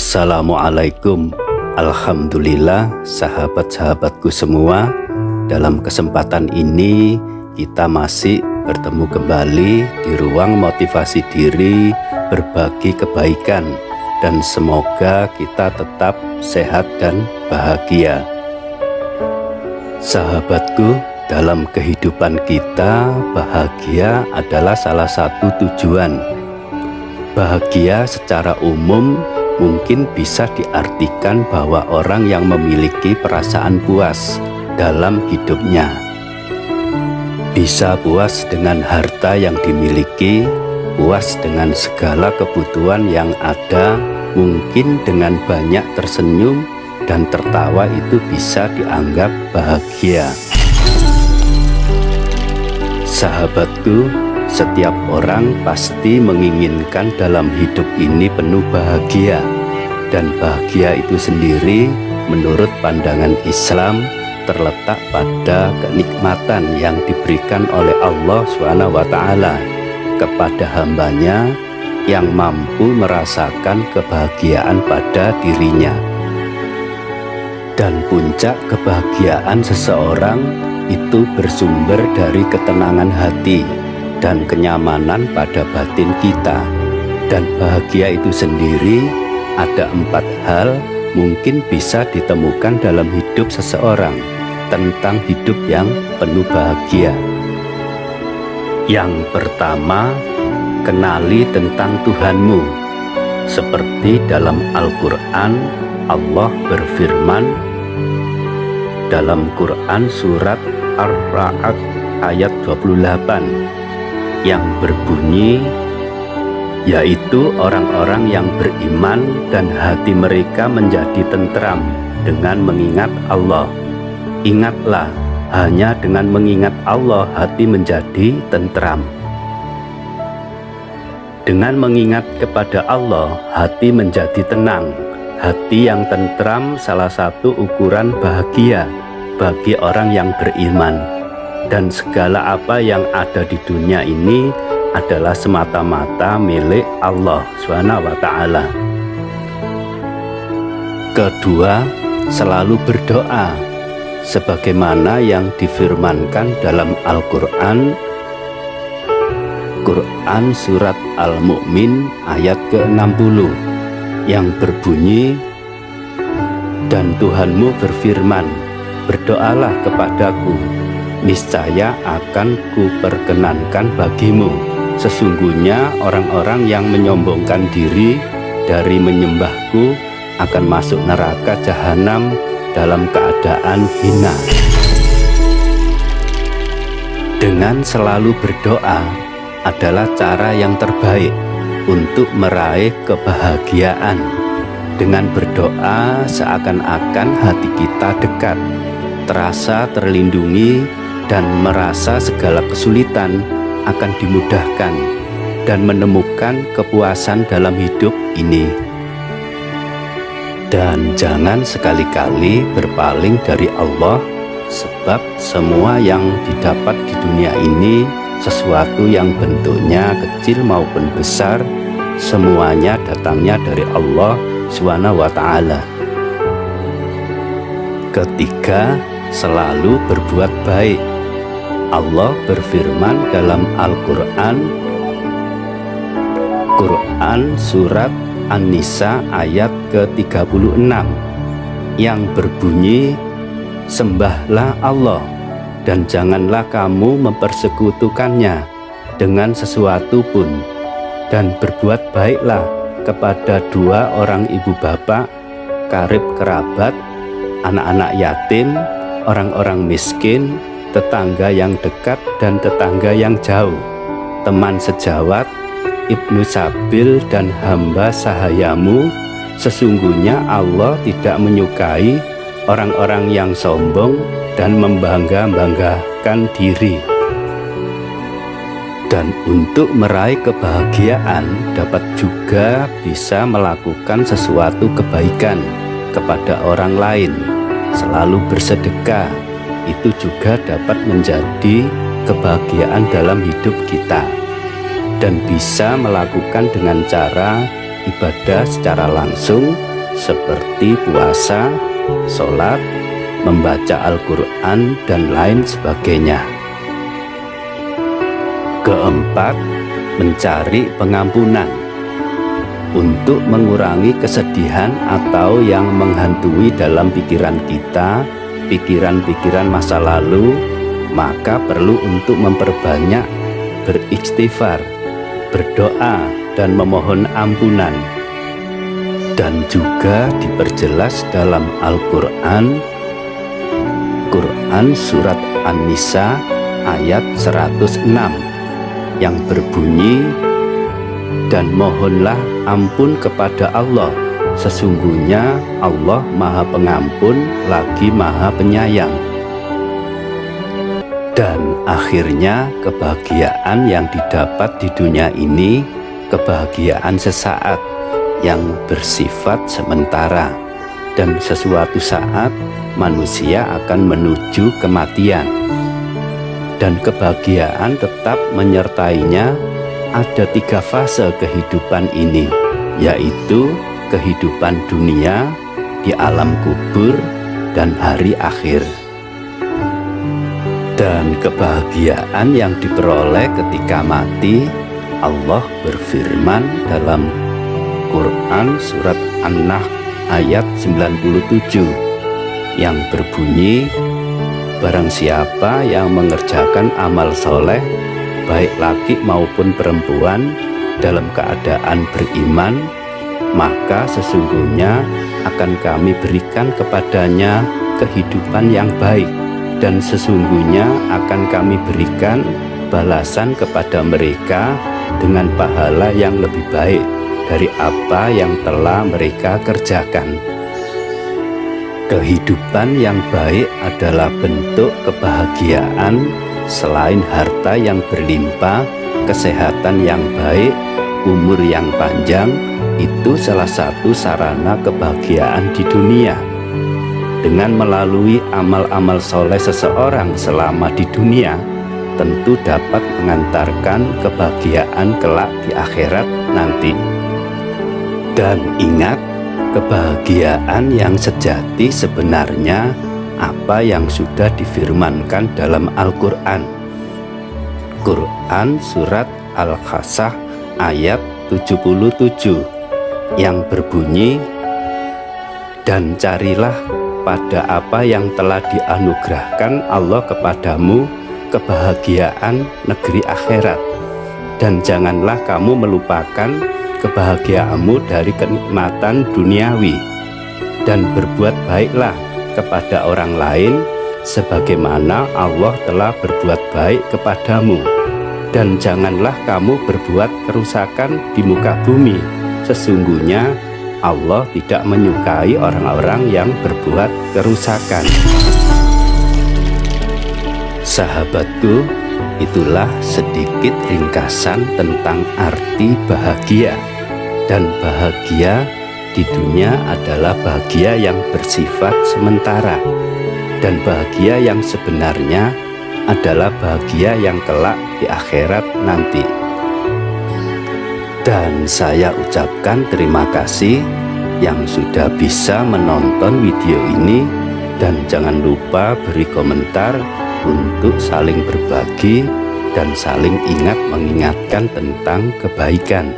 Assalamualaikum. Alhamdulillah sahabat-sahabatku semua, dalam kesempatan ini kita masih bertemu kembali di ruang motivasi diri, berbagi kebaikan, dan semoga kita tetap sehat dan bahagia. Sahabatku, dalam kehidupan kita bahagia adalah salah satu tujuan. Bahagia secara umum mungkin bisa diartikan bahwa orang yang memiliki perasaan puas dalam hidupnya. Bisa puas dengan harta yang dimiliki, puas dengan segala kebutuhan yang ada, mungkin dengan banyak tersenyum dan tertawa itu bisa dianggap bahagia. Sahabatku, setiap orang pasti menginginkan dalam hidup ini penuh bahagia, dan bahagia itu sendiri menurut pandangan Islam terletak pada kenikmatan yang diberikan oleh Allah SWT kepada hambanya yang mampu merasakan kebahagiaan pada dirinya. Dan puncak kebahagiaan seseorang itu bersumber dari ketenangan hati dan kenyamanan pada batin kita. Dan bahagia itu sendiri ada 4 hal mungkin bisa ditemukan dalam hidup seseorang tentang hidup yang penuh bahagia. Yang pertama, kenali tentang Tuhanmu. Seperti dalam Al-Quran, Allah berfirman dalam Quran surat Ar-Ra'd ayat 28 yang berbunyi, yaitu orang-orang yang beriman dan hati mereka menjadi tentram dengan mengingat Allah. Ingatlah, hanya dengan mengingat Allah hati menjadi tentram. Dengan mengingat kepada Allah, hati menjadi tenang. Hati yang tentram salah satu ukuran bahagia bagi orang yang beriman. Dan segala apa yang ada di dunia ini adalah semata-mata milik Allah SWT. Kedua, selalu berdoa sebagaimana yang difirmankan dalam Al-Quran, Quran surat Al-Mu'min ayat ke-60 yang berbunyi, dan Tuhanmu berfirman, berdoalah kepadaku, niscaya akan kuperkenankan bagimu. Sesungguhnya orang-orang yang menyombongkan diri dari menyembahku akan masuk neraka jahanam dalam keadaan hina. Dengan selalu berdoa adalah cara yang terbaik untuk meraih kebahagiaan. Dengan berdoa seakan-akan hati kita dekat, terasa terlindungi, dan merasa segala kesulitan akan dimudahkan dan menemukan kepuasan dalam hidup ini. Dan jangan sekali-kali berpaling dari Allah, sebab semua yang didapat di dunia ini, sesuatu yang bentuknya kecil maupun besar, semuanya datangnya dari Allah SWT. Ketiga, selalu berbuat baik. Allah berfirman dalam Al-Quran, Quran surat An-Nisa ayat ke-36 yang berbunyi, sembahlah Allah dan janganlah kamu mempersekutukannya dengan sesuatu pun, dan berbuat baiklah kepada 2 orang ibu bapak, karib kerabat, anak-anak yatim, orang-orang miskin, tetangga yang dekat dan tetangga yang jauh, teman sejawat, ibnu sabil, dan hamba sahayamu. Sesungguhnya Allah tidak menyukai orang-orang yang sombong dan membangga-banggakan diri. Dan untuk meraih kebahagiaan dapat juga bisa melakukan sesuatu kebaikan kepada orang lain. Selalu bersedekah, itu juga dapat menjadi kebahagiaan dalam hidup kita, dan bisa melakukan dengan cara ibadah secara langsung seperti puasa, sholat, membaca Al-Quran, dan lain sebagainya. Keempat, mencari pengampunan untuk mengurangi kesedihan atau yang menghantui dalam pikiran kita, pikiran-pikiran masa lalu. Maka perlu untuk memperbanyak beristighfar, berdoa, dan memohon ampunan. Dan juga diperjelas dalam Al-Quran, Quran Surat An-Nisa ayat 106 yang berbunyi, "Dan mohonlah ampun kepada Allah, sesungguhnya Allah Maha Pengampun lagi Maha Penyayang." Dan akhirnya kebahagiaan yang didapat di dunia ini kebahagiaan sesaat yang bersifat sementara, dan sesuatu saat manusia akan menuju kematian. Dan kebahagiaan tetap menyertainya. Ada 3 fase kehidupan ini, yaitu kehidupan dunia, di alam kubur, dan hari akhir. Dan kebahagiaan yang diperoleh ketika mati, Allah berfirman dalam Quran Surat An-Nahl ayat 97 yang berbunyi, "Barang siapa yang mengerjakan amal soleh, baik laki maupun perempuan, dalam keadaan beriman, maka sesungguhnya akan kami berikan kepadanya kehidupan yang baik, dan sesungguhnya akan kami berikan balasan kepada mereka dengan pahala yang lebih baik dari apa yang telah mereka kerjakan." Kehidupan yang baik adalah bentuk kebahagiaan. Selain harta yang berlimpah, kesehatan yang baik, umur yang panjang, itu salah satu sarana kebahagiaan di dunia. Dengan melalui amal-amal soleh seseorang selama di dunia, tentu dapat mengantarkan kebahagiaan kelak di akhirat nanti. Dan ingat, kebahagiaan yang sejati sebenarnya apa yang sudah difirmankan dalam Al-Quran. Quran Surat Al-Qasas ayat 77 yang berbunyi, "Dan carilah pada apa yang telah dianugerahkan Allah kepadamu kebahagiaan negeri akhirat, dan janganlah kamu melupakan kebahagiaanmu dari kenikmatan duniawi, dan berbuat baiklah kepada orang lain sebagaimana Allah telah berbuat baik kepadamu, dan janganlah kamu berbuat kerusakan di muka bumi, sesungguhnya Allah tidak menyukai orang-orang yang berbuat kerusakan." Sahabatku, itulah sedikit ringkasan tentang arti bahagia. Dan bahagia di dunia adalah bahagia yang bersifat sementara, dan bahagia yang sebenarnya adalah bahagia yang kelak di akhirat nanti. Dan saya ucapkan terima kasih yang sudah bisa menonton video ini, dan jangan lupa beri komentar untuk saling berbagi dan saling ingat mengingatkan tentang kebaikan.